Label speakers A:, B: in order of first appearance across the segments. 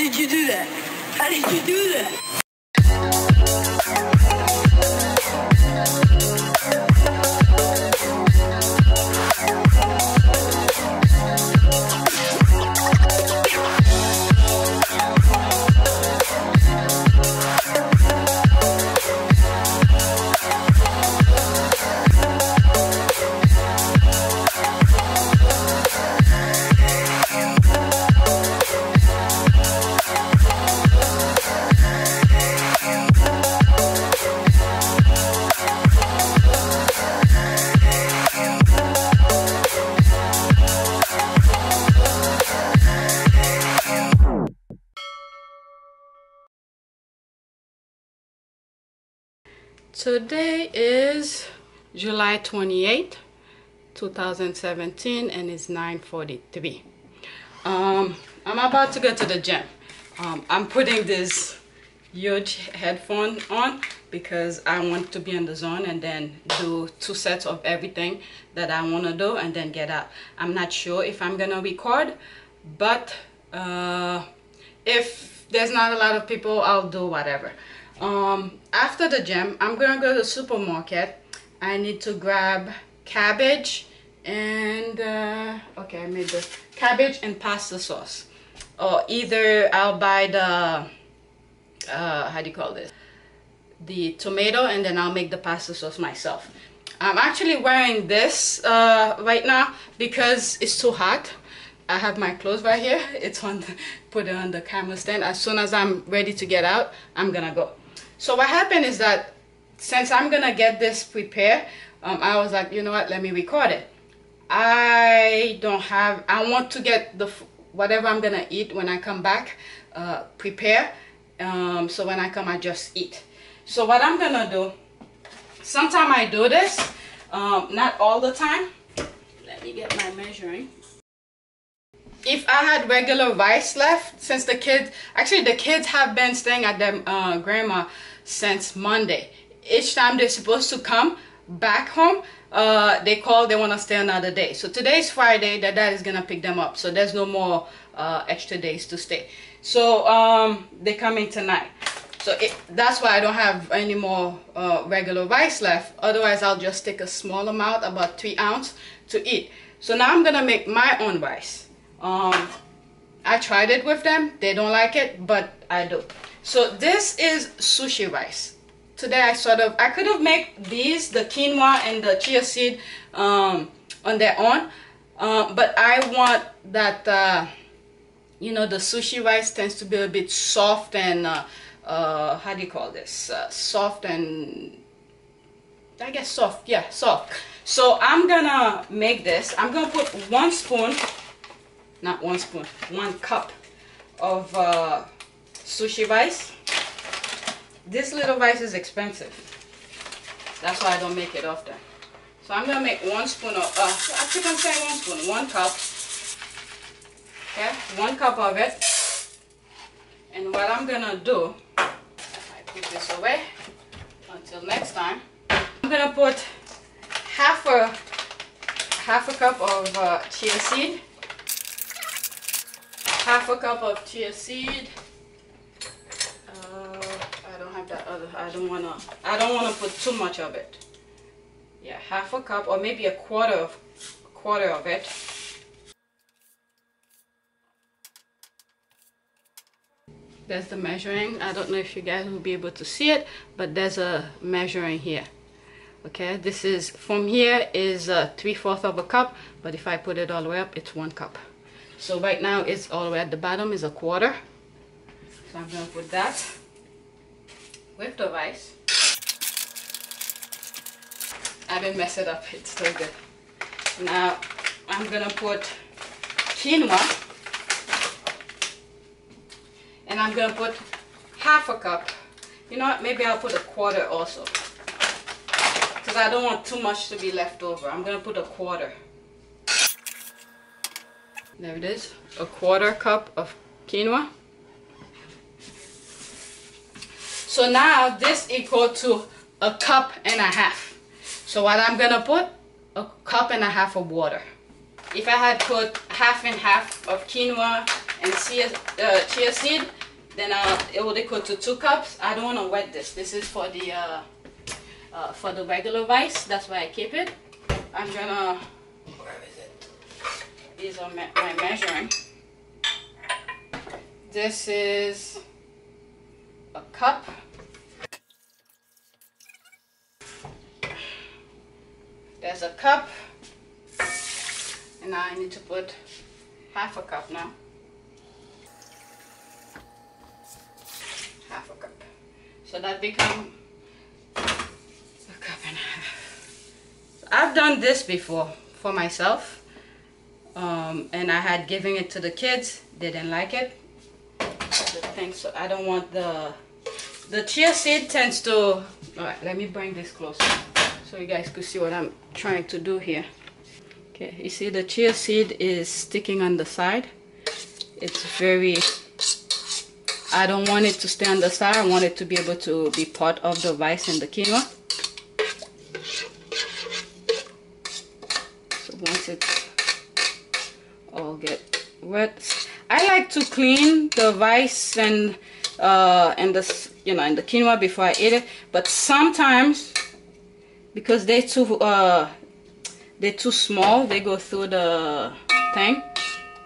A: did you do that? How did you do that?
B: Today is July 28th, 2017, and it's 9:43. I'm about to go to the gym. I'm putting this huge headphone on because I want to be in the zone and then do 2 sets of everything that I want to do and then get out. I'm not sure if I'm gonna record, but if there's not a lot of people, I'll do whatever. After the gym, I'm gonna go to the supermarket. I need to grab cabbage and okay, I made the cabbage and pasta sauce, or either I'll buy the how do you call this, the tomato, and then I'll make the pasta sauce myself. I'm actually wearing this right now because it's too hot. I have my clothes right here. It's on the, put it on the camera stand. As soon as I'm ready to get out, I'm gonna go. So what happened is that since I'm gonna get this prepared, I was like, you know what, let me record it. I want to get the whatever I'm gonna eat when I come back prepare, so when I come I just eat. So what I'm gonna do, sometimes I do this, not all the time. Let me get my measuring. If I had regular rice left, since the kids have been staying at their grandma since Monday. Each time they're supposed to come back home, they call, they want to stay another day. So today's Friday, their dad is gonna pick them up, so there's no more extra days to stay. So they're coming tonight. So that's why I don't have any more regular rice left. Otherwise I'll just take a small amount, about 3 ounces, to eat. So now I'm gonna make my own rice. I tried it with them, they don't like it, but I do. So this is sushi rice. Today I could have made these, the quinoa and the chia seed, on their own, but I want that you know, the sushi rice tends to be a bit soft and how do you call this, soft and I guess soft, yeah, soft. So I'm gonna make this. I'm gonna put 1 spoon, not 1 spoon, 1 cup of sushi rice. This little rice is expensive, that's why I don't make it often. So I'm gonna make 1 spoon of I keep on saying 1 spoon, 1 cup. Okay, 1 cup of it. And what I'm gonna do, I put this away until next time, I'm gonna put half a cup of chia seed. Half a cup of chia seed. I don't have that other. I don't wanna put too much of it. Yeah, half a cup, or maybe a quarter of it. There's the measuring. I don't know if you guys will be able to see it, but there's a measuring here. Okay, this is, from here is 3/4 of a cup, but if I put it all the way up, it's 1 cup. So right now it's all the way at the bottom is a quarter. So I'm gonna put that with the rice. I didn't mess it up, it's still good. Now I'm gonna put quinoa, and I'm gonna put half a cup. You know what, maybe I'll put a quarter also, because I don't want too much to be left over. I'm gonna put a quarter. There it is, a quarter cup of quinoa. So now this equal to a cup and a half. So what I'm gonna put, a cup and a half of water. If I had put half and half of quinoa and chia seed, Then it will equal to 2 cups. I don't want to wet this. This is for the regular rice. That's why I keep it. I'm gonna, where is it? These are my measuring. This is a cup. There's a cup. And now I need to put half a cup now. Half a cup. So that becomes a cup and a half. So I've done this before for myself. And I had given it to the kids. They didn't like it. So I don't want the chia seed tends to, all right, let me bring this closer so you guys could see what I'm trying to do here. Okay, you see the chia seed is sticking on the side. It's very, I don't want it to stay on the side. I want it to be able to be part of the rice and the quinoa. So once it's all get wet, I like to clean the rice and the, you know, and the quinoa before I eat it. But sometimes, because they're too small, they go through the thing.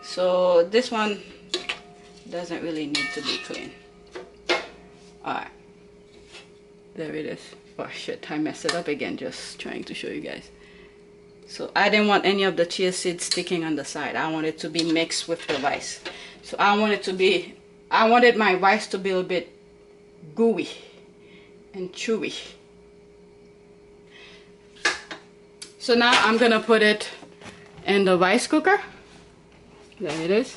B: So this one doesn't really need to be clean. Alright, there it is. Oh shit, I messed it up again just trying to show you guys. So I didn't want any of the chia seeds sticking on the side. I want it to be mixed with the rice. So I wanted my rice to be a bit gooey and chewy. So now I'm gonna put it in the rice cooker. There it is.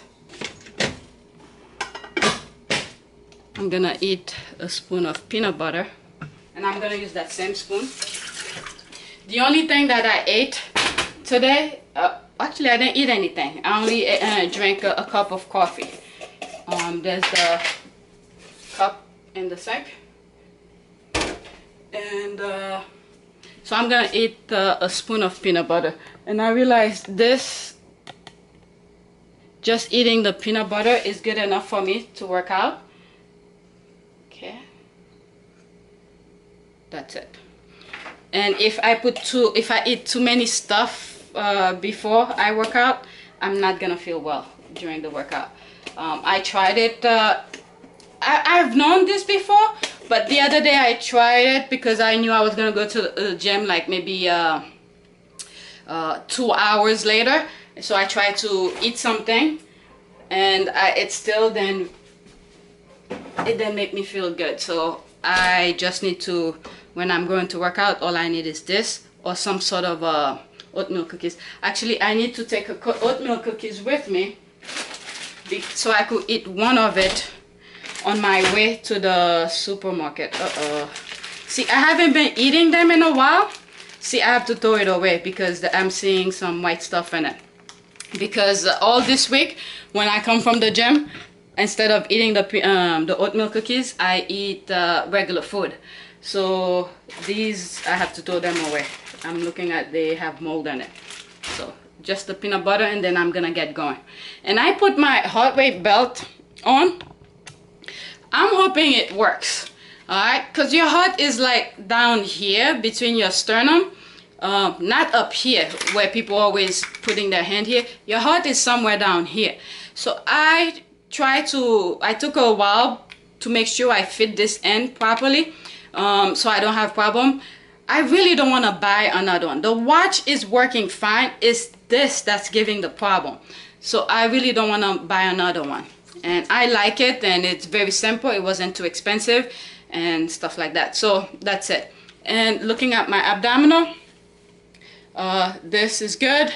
B: I'm gonna eat a spoon of peanut butter, and I'm gonna use that same spoon. The only thing that I ate today, actually I didn't eat anything. I only drank a cup of coffee. There's the cup in the sink, and so I'm gonna eat a spoon of peanut butter. And I realized this, just eating the peanut butter is good enough for me to work out. Okay, that's it. And if I eat too many stuff before I work out, I'm not gonna feel well during the workout. I tried it. I've known this before, but the other day I tried it because I knew I was gonna go to the gym like maybe 2 hours later. So I tried to eat something, and it didn't make me feel good. So I just need to, when I'm going to work out, all I need is this or some sort of oatmeal cookies. Actually, I need to take oatmeal cookies with me so I could eat one of it on my way to the supermarket. See, I haven't been eating them in a while. See, I have to throw it away because I'm seeing some white stuff in it. Because all this week, when I come from the gym, instead of eating the oatmeal cookies, I eat regular food. So these, I have to throw them away. I'm looking at, they have mold in it. So just the peanut butter, and then I'm gonna get going. And I put my heart rate belt on. I'm hoping it works. Alright, because your heart is like down here between your sternum, not up here where people always putting their hand here. Your heart is somewhere down here. So I took a while to make sure I fit this in properly, so I don't have problem. I really don't want to buy another one. The watch is working fine. It's this that's giving the problem. So I really don't want to buy another one. And I like it, and it's very simple. It wasn't too expensive and stuff like that. So that's it. And looking at my abdominal, this is good.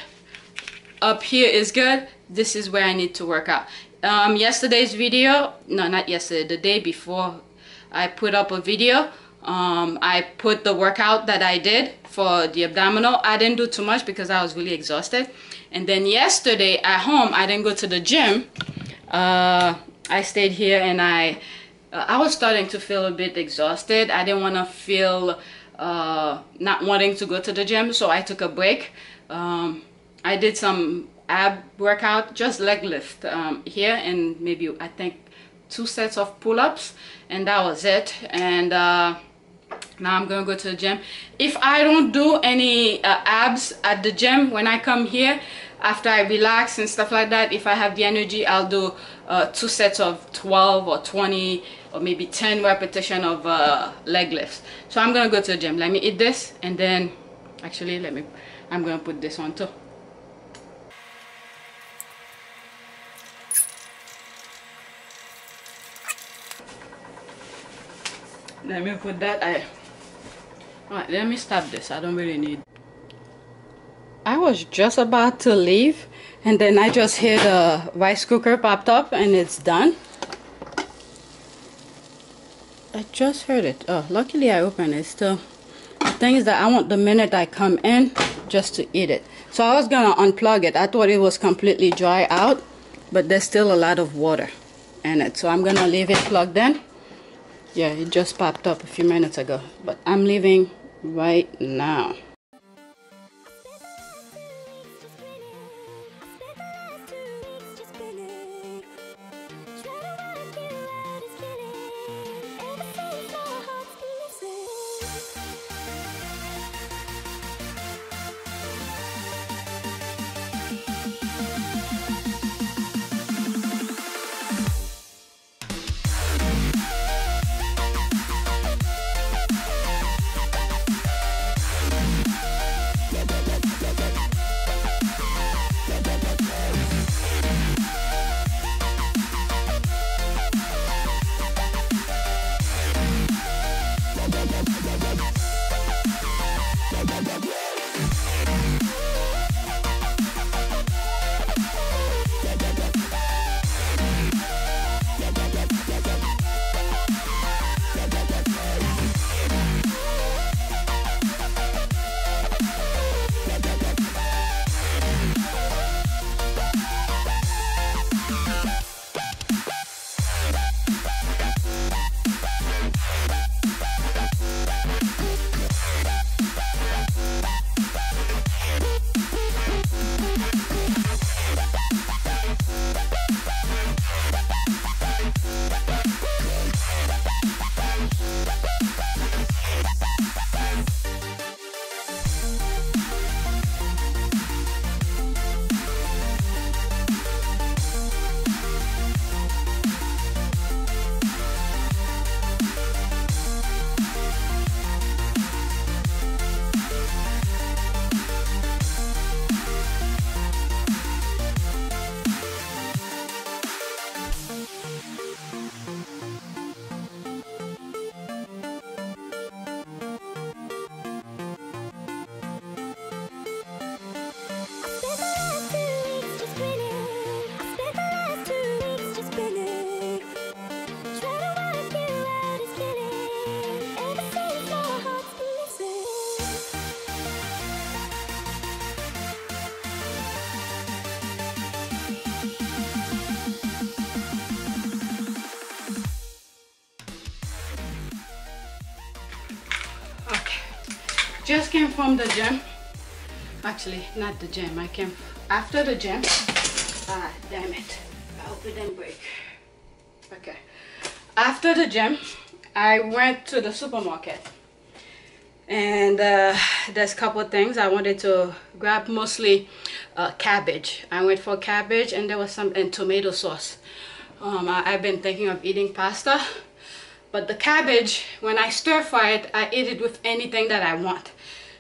B: Up here is good. This is where I need to work out. Yesterday's video, no, not yesterday, the day before, I put up a video. I put the workout that I did for the abdominal. I didn't do too much because I was really exhausted. And then yesterday at home, I didn't go to the gym. I stayed here, and I was starting to feel a bit exhausted. I didn't want to feel not wanting to go to the gym, so I took a break. I did some ab workout, just leg lift here, and maybe I think 2 sets of pull-ups, and that was it. And now I'm gonna go to the gym. If I don't do any abs at the gym when I come here, after I relax and stuff like that, if I have the energy, I'll do 2 sets of 12 or 20 or maybe 10 repetition of leg lifts. So I'm gonna go to the gym. Let me eat this, and then actually I'm gonna put this on too. Let me put that. Alright, let me stop this. I don't really need. I was just about to leave, and then I just hear the rice cooker popped up, and it's done. I just heard it. Oh, luckily I opened it still. The thing is that I want the minute I come in just to eat it. So I was gonna unplug it. I thought it was completely dry out, but there's still a lot of water in it. So I'm gonna leave it plugged in. Yeah, it just popped up a few minutes ago, but I'm leaving right now. Just came from the gym. Actually, not the gym. I came after the gym. Ah, damn it. I hope it didn't break. Okay. After the gym, I went to the supermarket. And there's a couple of things I wanted to grab, mostly cabbage. I went for cabbage, and there was some and tomato sauce. I've been thinking of eating pasta, but the cabbage, when I stir fry it, I eat it with anything that I want.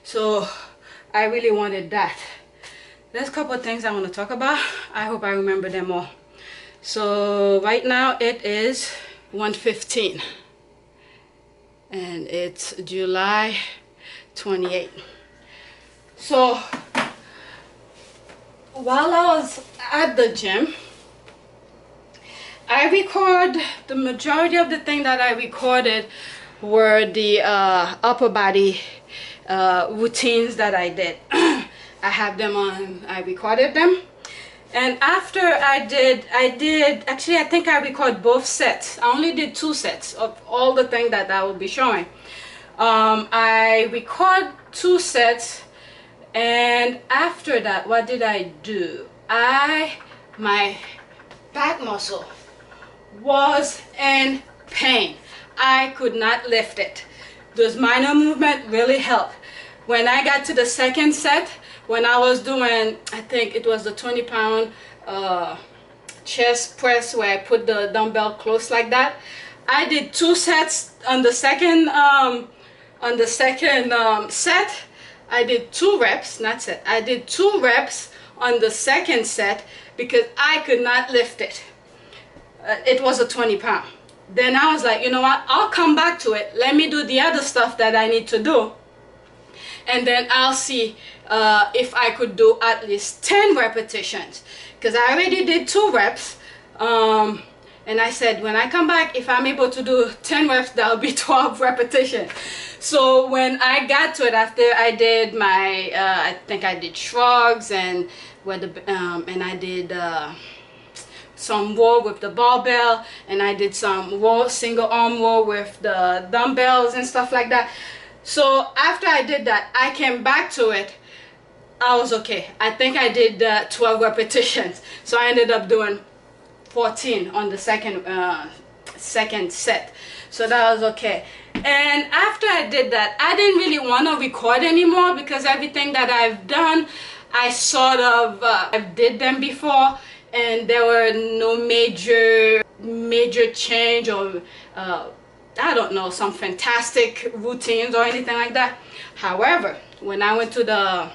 B: So I really wanted that. There's a couple of things I want to talk about. I hope I remember them all. So right now it is 1:15 and it's July 28th. So while I was at the gym, I record the majority of the thing that I recorded were the upper body routines that I did. I have them on, I recorded them, and after I did actually, I think I recorded both sets. I only did 2 sets of all the things that I will be showing. I record 2 sets, and after that, what did I do? My back muscle was in pain. I could not lift it. Those minor movement really helped. When I got to the second set, when I was doing, I think it was the 20-pound chest press where I put the dumbbell close like that, I did 2 sets on the second set. I did 2 reps, not set. I did 2 reps on the second set because I could not lift it. It was a 20-pound. Then I was like, you know what? I'll come back to it. Let me do the other stuff that I need to do, and then I'll see if I could do at least 10 repetitions. Because I already did 2 reps. And I said, when I come back, if I'm able to do 10 reps, that'll be 12 repetitions. So when I got to it, after I did my, I think I did shrugs and and I did some row with the barbell, and I did some row, single arm row with the dumbbells and stuff like that. So after I did that, I came back to it. I was okay. I think I did 12 repetitions. So I ended up doing 14 on the second set. So that was okay. And after I did that, I didn't really want to record anymore because everything that I've done, I sort of I did them before, and there were no major change or I don't know, some fantastic routines or anything like that. However, when I went to the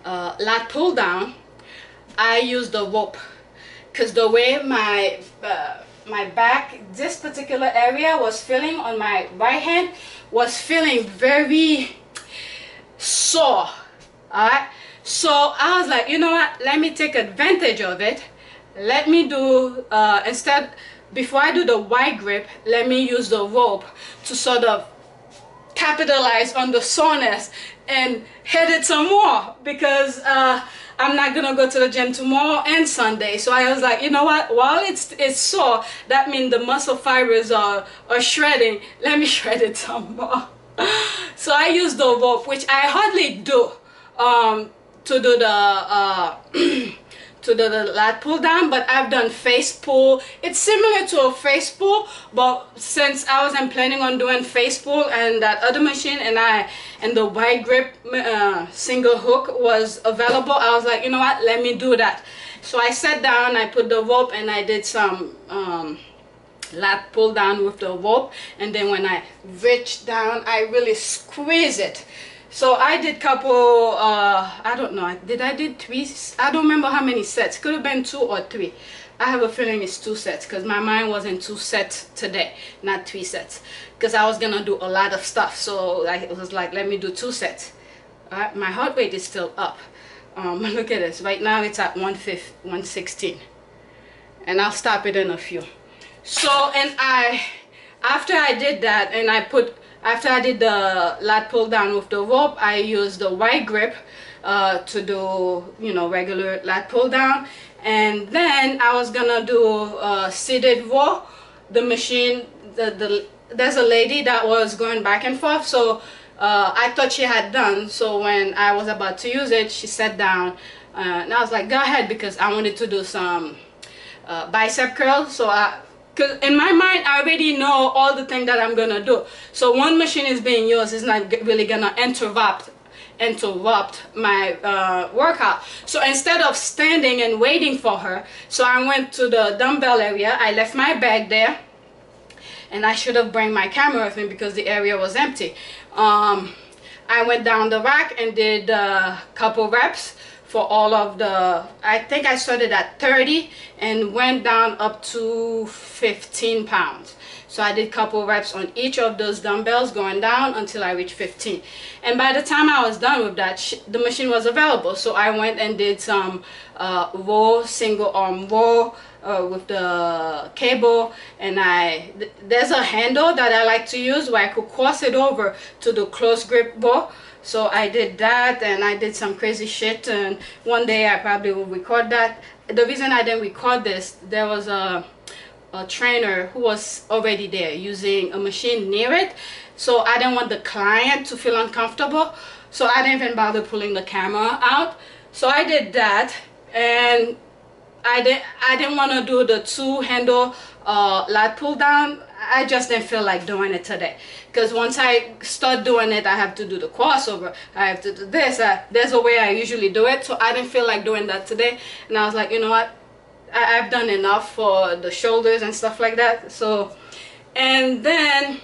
B: lat pull down, I used the rope, because the way my back, this particular area was feeling on my right hand, was feeling very sore. Alright, so I was like, you know what, let me take advantage of it. Let me do instead, before I do the wide grip, let me use the rope to sort of capitalize on the soreness and hit it some more, because I'm not gonna go to the gym tomorrow and Sunday. So I was like, you know what, while it's sore, that means the muscle fibers are shredding. Let me shred it some more. So I use the rope, which I hardly do, to do the to do the lat pull down, but I've done face pull. It's similar to a face pull, but since I wasn't planning on doing face pull and that other machine, and the wide grip single hook was available, I was like, you know what, let me do that. So I sat down, I put the rope, and I did some lat pull down with the rope, and then when I reach down, I really squeeze it. So I did couple, I don't know, I did 3, I don't remember how many sets. Could have been 2 or 3. I have a feeling it's 2 sets, because my mind was in 2 sets today, not 3 sets. Because I was going to do a lot of stuff, so it was like, let me do 2 sets. Alright, my heart rate is still up. Look at this, right now it's at 116. And I'll stop it in a few. So, and after I did that, and after I did the lat pull down with the rope, I used the wide grip to do, you know, regular lat pull down. And then I was gonna do seated row. The machine, there's a lady that was going back and forth, so I thought she had done. So when I was about to use it, she sat down, and I was like, go ahead, because I wanted to do some bicep curls. So because in my mind, I already know all the things that I'm gonna do. So one machine is being used, is not really gonna interrupt my workout. So instead of standing and waiting for her, so I went to the dumbbell area. I left my bag there, and I should have brought my camera with me because the area was empty. I went down the rack and did a couple reps for all of the, I think I started at 30 and went down up to 15 pounds. So I did a couple reps on each of those dumbbells going down until I reached 15. And by the time I was done with that, the machine was available. So I went and did some row, single arm row with the cable. And there's a handle that I like to use where I could cross it over to the close grip row. So I did that, and I did some crazy shit, and one day I probably will record that. The reason I didn't record this, there was a trainer who was already there using a machine near it, so I didn't want the client to feel uncomfortable, so I didn't even bother pulling the camera out. So I did that, and I didn't want to do the 2-handle lat pull down. I just didn't feel like doing it today, because once I start doing it, I have to do the crossover, I have to do this. There's a way I usually do it, so I didn't feel like doing that today. And I was like, you know what, I've done enough for the shoulders and stuff like that. So, and then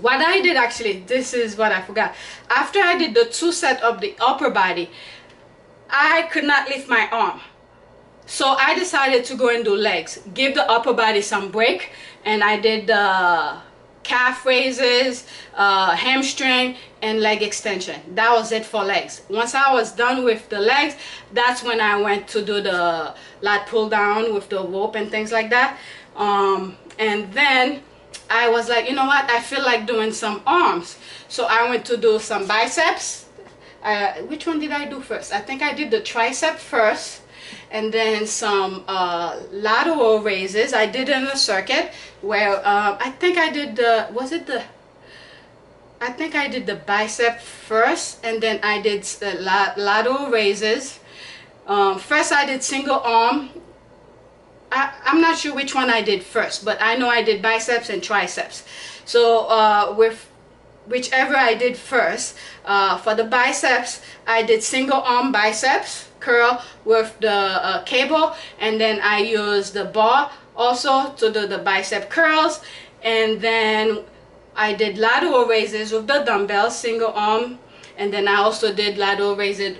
B: what I did, actually, this is what I forgot. After I did the 2 set of the upper body, I could not lift my arm. So I decided to go and do legs, give the upper body some break, and I did the calf raises, hamstring, and leg extension. That was it for legs. Once I was done with the legs, that's when I went to do the lat pull down with the rope and things like that. And then I was like, you know what, I feel like doing some arms. So I went to do some biceps. Which one did I do first? I think I did the tricep first, and then some lateral raises. I did in a circuit where I think I did the, I think I did the bicep first, and then I did lateral raises. First I did single arm. I'm not sure which one I did first, but I know I did biceps and triceps. So with whichever I did first, for the biceps, I did single arm biceps curl with the cable, and then I used the bar also to do the bicep curls. And then I did lateral raises with the dumbbells, single arm, and then I also did lateral raises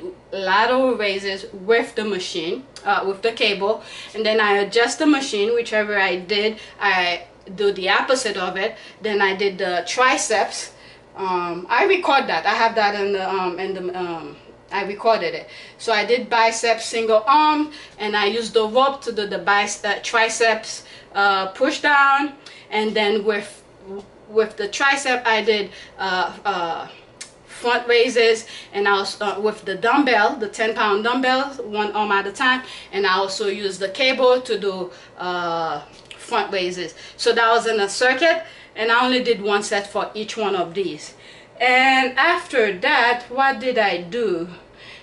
B: with the machine, with the cable. And then I adjust the machine, whichever I did, I do the opposite of it. Then I did the triceps. I record that. I have that I recorded it. So I did biceps single arm, and I used the rope to do the triceps push down. And then with the tricep, I did front raises, and I was with the dumbbell, the 10-pound dumbbell, one arm at a time. And I also used the cable to do front raises. So that was in a circuit, and I only did 1 set for each one of these. And after that, what did I do?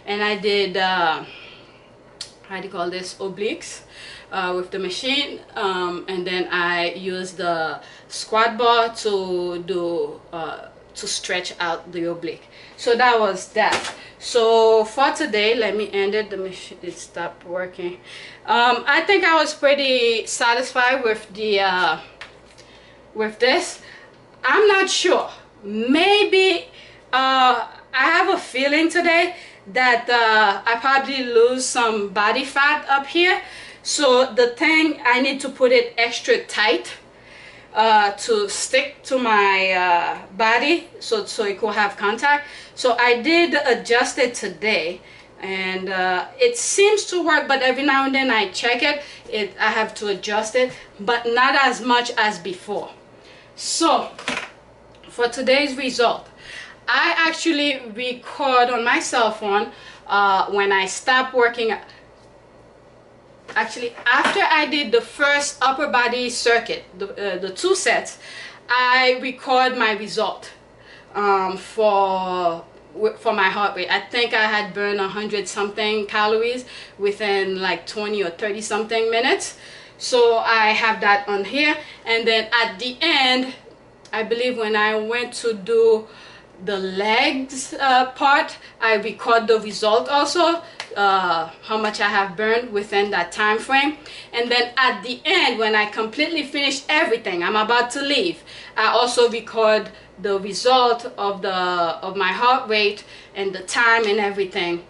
B: And I did how do you call this, obliques with the machine, and then I used the squat bar to do to stretch out the oblique. So that was that. So for today, let me end it. The machine, it stopped working. I think I was pretty satisfied with the with this. I'm not sure, maybe I have a feeling today that I probably lose some body fat up here. So the thing, I need to put it extra tight to stick to my body, so it could have contact. So I did adjust it today, and it seems to work, but every now and then I check it, I have to adjust it, but not as much as before. So for today's result, I actually record on my cell phone when I stop working. Actually, after I did the first upper body circuit, the 2 sets, I record my result for my heart rate. I think I had burned 100 something calories within like 20 or 30 something minutes. So I have that on here. And then at the end, I believe when I went to do the legs part, I record the result also, how much I have burned within that time frame. And then at the end, when I completely finish everything, I'm about to leave, I also record the result of my heart rate and the time and everything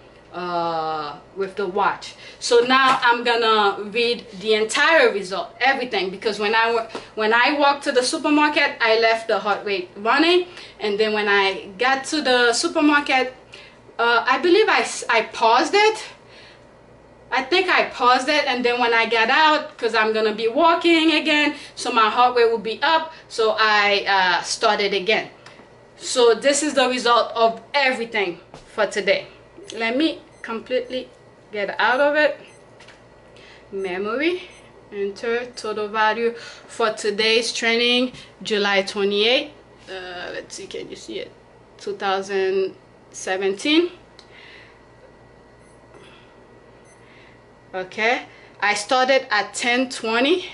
B: with the watch. So now I'm gonna read the entire result, everything, because when I walked to the supermarket, I left the heart rate running, and then when I got to the supermarket, I believe I paused it. I think I paused it, and then when I got out, because I'm gonna be walking again, so my heart rate will be up, so I started again. So this is the result of everything for today. Let me completely get out of it. Memory, enter total value for today's training, July 28th. Let's see, can you see it? 2017. Okay, I started at 10:20.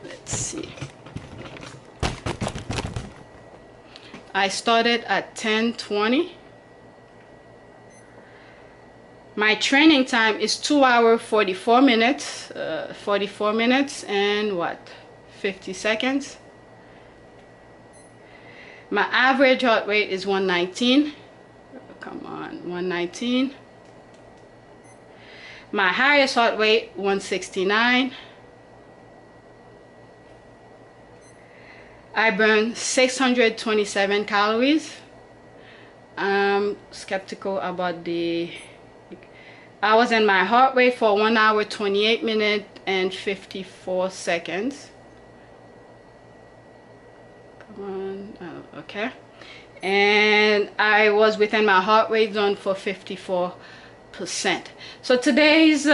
B: Let's see. I started at 10:20. My training time is 2 hours 44 minutes. 44 minutes and what? 50 seconds. My average heart rate is 119. Come on, 119. My highest heart rate, 169. I burn 627 calories. I'm skeptical about I was in my heart rate for 1 hour 28 minutes and 54 seconds. Come on, oh, okay. And I was within my heart rate zone for 54%. So today's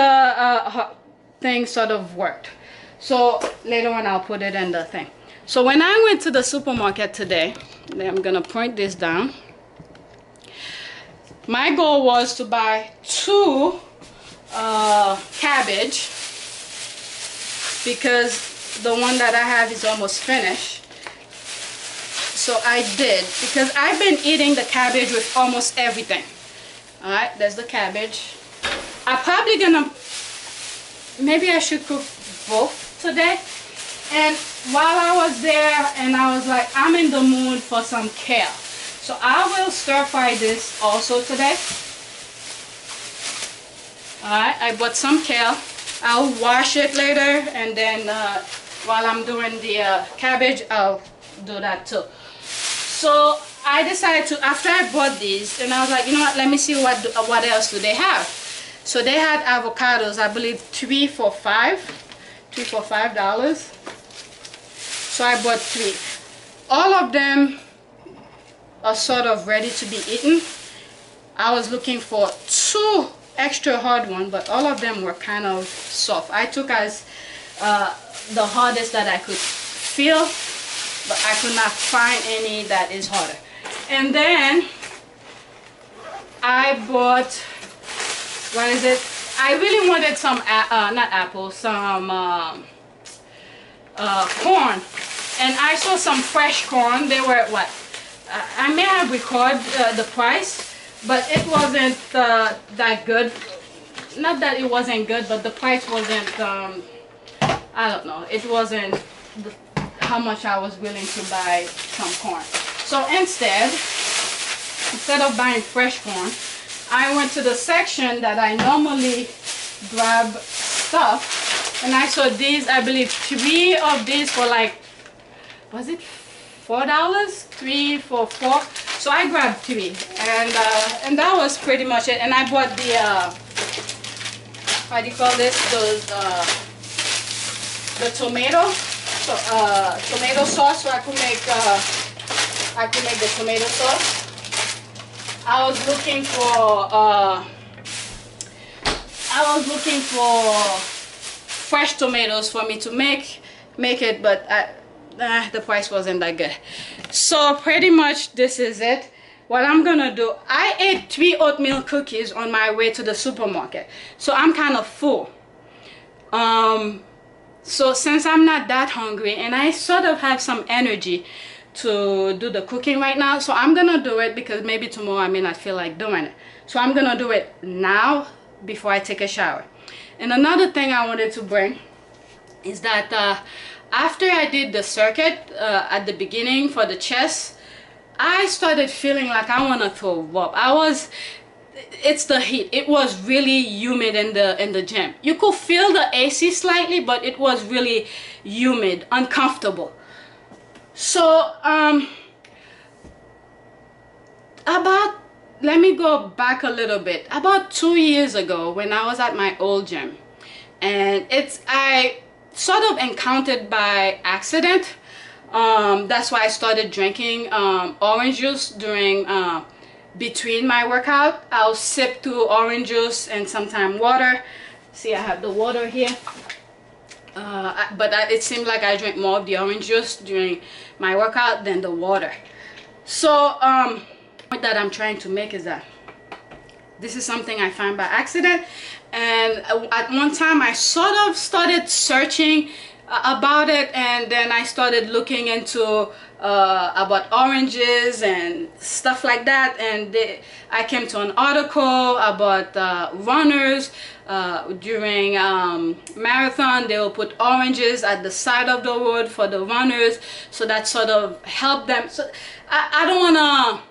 B: thing sort of worked. So later on I'll put it in the thing. So when I went to the supermarket today, I'm gonna point this down. My goal was to buy 2 cabbage because the one that I have is almost finished. So I did, because I've been eating the cabbage with almost everything. All right, there's the cabbage. I'm probably gonna, maybe I should cook both today. And while I was there and I was like, I'm in the mood for some kale. So I will stir fry this also today. Alright, I bought some kale. I'll wash it later, and then while I'm doing the cabbage, I'll do that too. So I decided to, after I bought these, and I was like, you know what, let me see what else do they have. So they had avocados, I believe 3 for $5. So I bought 3. All of them are sort of ready to be eaten. I was looking for 2 extra hard ones, but all of them were kind of soft. I took as the hardest that I could feel, but I could not find any that is harder. And then I bought, what is it? I really wanted some, not apples, some corn. And I saw some fresh corn. They were what? I may have recorded the price, but it wasn't that good. Not that it wasn't good, but the price wasn't, I don't know, it wasn't how much I was willing to buy some corn. So instead of buying fresh corn, I went to the section that I normally grab stuff, and I saw these, I believe 3 of these for like, was it $4? 3 for $4. So I grabbed 3, and that was pretty much it. And I bought the how do you call this? Those the tomato, tomato sauce, so I could make the tomato sauce. I was looking for fresh tomatoes for me to make it, but the price wasn't that good. So pretty much this is it. What I'm gonna do, I ate 3 oatmeal cookies on my way to the supermarket, so I'm kind of full. So since I'm not that hungry and I sort of have some energy to do the cooking right now, so I'm gonna do it, because maybe tomorrow I may not feel like doing it. So I'm gonna do it now before I take a shower. And another thing I wanted to bring is that after I did the circuit at the beginning for the chest, I started feeling like I want to throw up. It's the heat. It was really humid in the gym. You could feel the AC slightly, but it was really humid, uncomfortable. So let me go back a little bit. About 2 years ago, when I was at my old gym, and I sort of encountered by accident. That's why I started drinking orange juice during between my workout. I'll sip through orange juice and sometimes water. See, I have the water here, but it seemed like I drank more of the orange juice during my workout than the water. So what that I'm trying to make is that this is something I found by accident, And at one time I sort of started searching about it, and then I started looking into about oranges and stuff like that, and I came to an article about runners during marathon. They will put oranges at the side of the road for the runners, so that sort of helped them. So I don't want to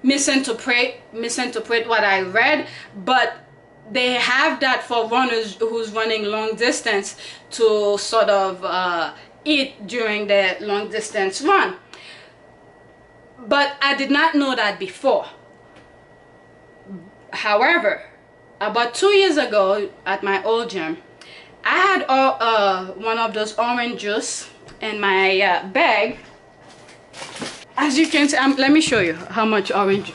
B: misinterpret what I read, but they have that for runners who's running long distance to sort of eat during their long distance run. But I did not know that before. However, about 2 years ago at my old gym, I had one of those orange juice in my bag. As you can see, let me show you how much orange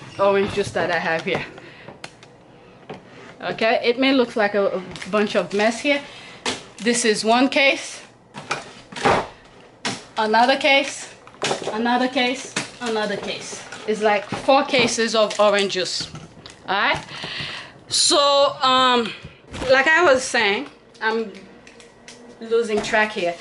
B: juice that I have here. Okay, it may look like a bunch of mess here. This is one case, another case, another case, another case. It's like 4 cases of orange juice. All right, so like I was saying, I'm losing track here.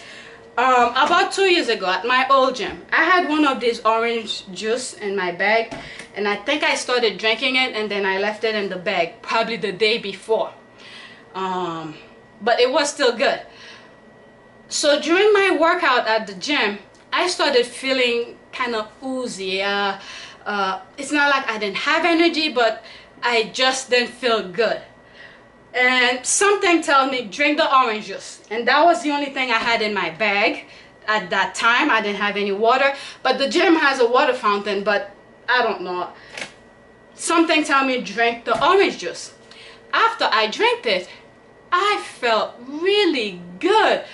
B: About 2 years ago at my old gym, I had one of these orange juice in my bag, and I think I started drinking it and then I left it in the bag probably the day before, but it was still good. So during my workout at the gym, I started feeling kind of oozy. It's not like I didn't have energy, but I just didn't feel good. And something told me, drink the orange juice. And that was the only thing I had in my bag at that time. I didn't have any water, but the gym has a water fountain, but I don't know. Something told me, drink the orange juice. After I drank it, I felt really good.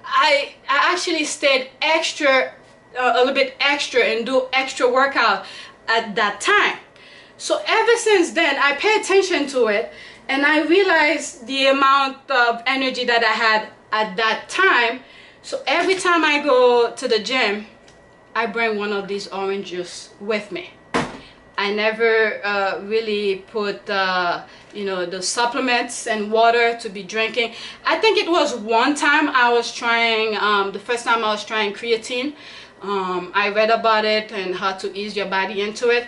B: I actually stayed extra, a little bit extra, and do extra workout at that time. So ever since then, I pay attention to it, and I realized the amount of energy that I had at that time. So every time I go to the gym, I bring one of these orange juice with me. I never really put you know, the supplements and water to be drinking. I think it was one time I was trying, the first time I was trying creatine. I read about it and how to ease your body into it.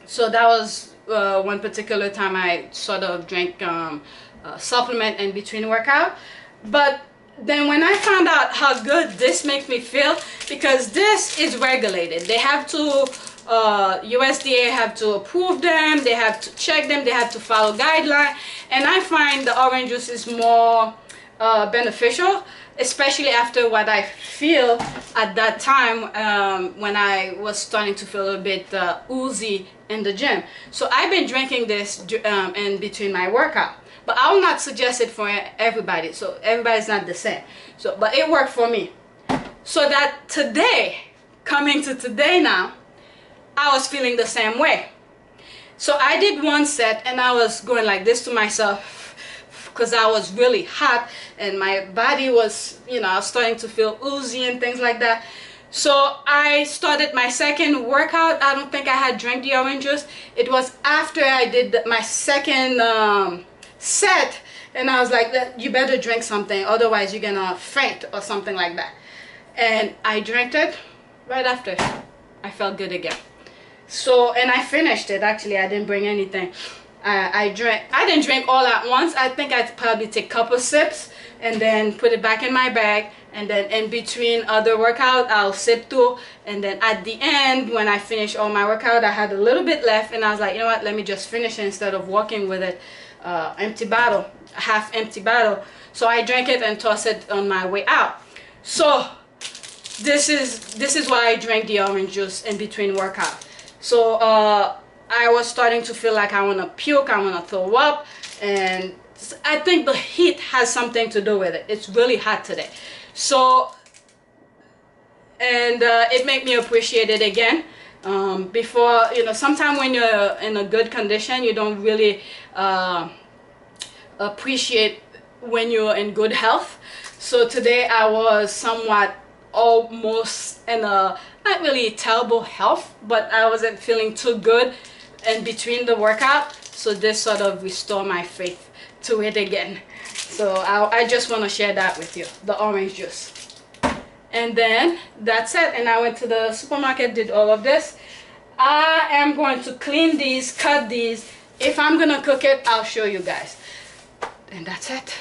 B: So that was one particular time I sort of drank supplement in between workout. But then when I found out how good this makes me feel, because this is regulated, they have to USDA have to approve them, they have to check them, they have to follow guidelines, and I find the orange juice is more beneficial, especially after what I feel at that time when I was starting to feel a bit oozy in the gym. So I've been drinking this in between my workout, but I will not suggest it for everybody. So everybody's not the same. So, but it worked for me. So that today, coming to today now, I was feeling the same way. So I did one set and I was going like this to myself because I was really hot and my body was, you know, I was starting to feel oozy and things like that. So I started my second workout. I don't think I had drank the orange juice. It was after I did my second set, and I was like, you better drink something, otherwise you're gonna faint or something like that. And I drank it. Right after, I felt good again. So, and I finished it. Actually, I didn't bring anything. I didn't drink all at once. I think I'd probably take a couple sips and then put it back in my bag, and then in between other workout I'll sip too, and then at the end when I finish all my workout, I had a little bit left and I was like, you know what, let me just finish it instead of walking with it empty bottle, half empty bottle. So I drank it and tossed it on my way out. So this is why I drank the orange juice in between workout. So I was starting to feel like I want to puke, I want to throw up, and I think the heat has something to do with it. It's really hot today. So, and it made me appreciate it again. Before, you know, sometimes when you're in a good condition, you don't really appreciate when you're in good health. So today I was somewhat almost in a not really terrible health, but I wasn't feeling too good in between the workout. So this sort of restored my faith to it again. So I just want to share that with you, the orange juice. And then that's it. And I went to the supermarket, did all of this. I am going to clean these, cut these. If I'm gonna cook it, I'll show you guys. And that's it.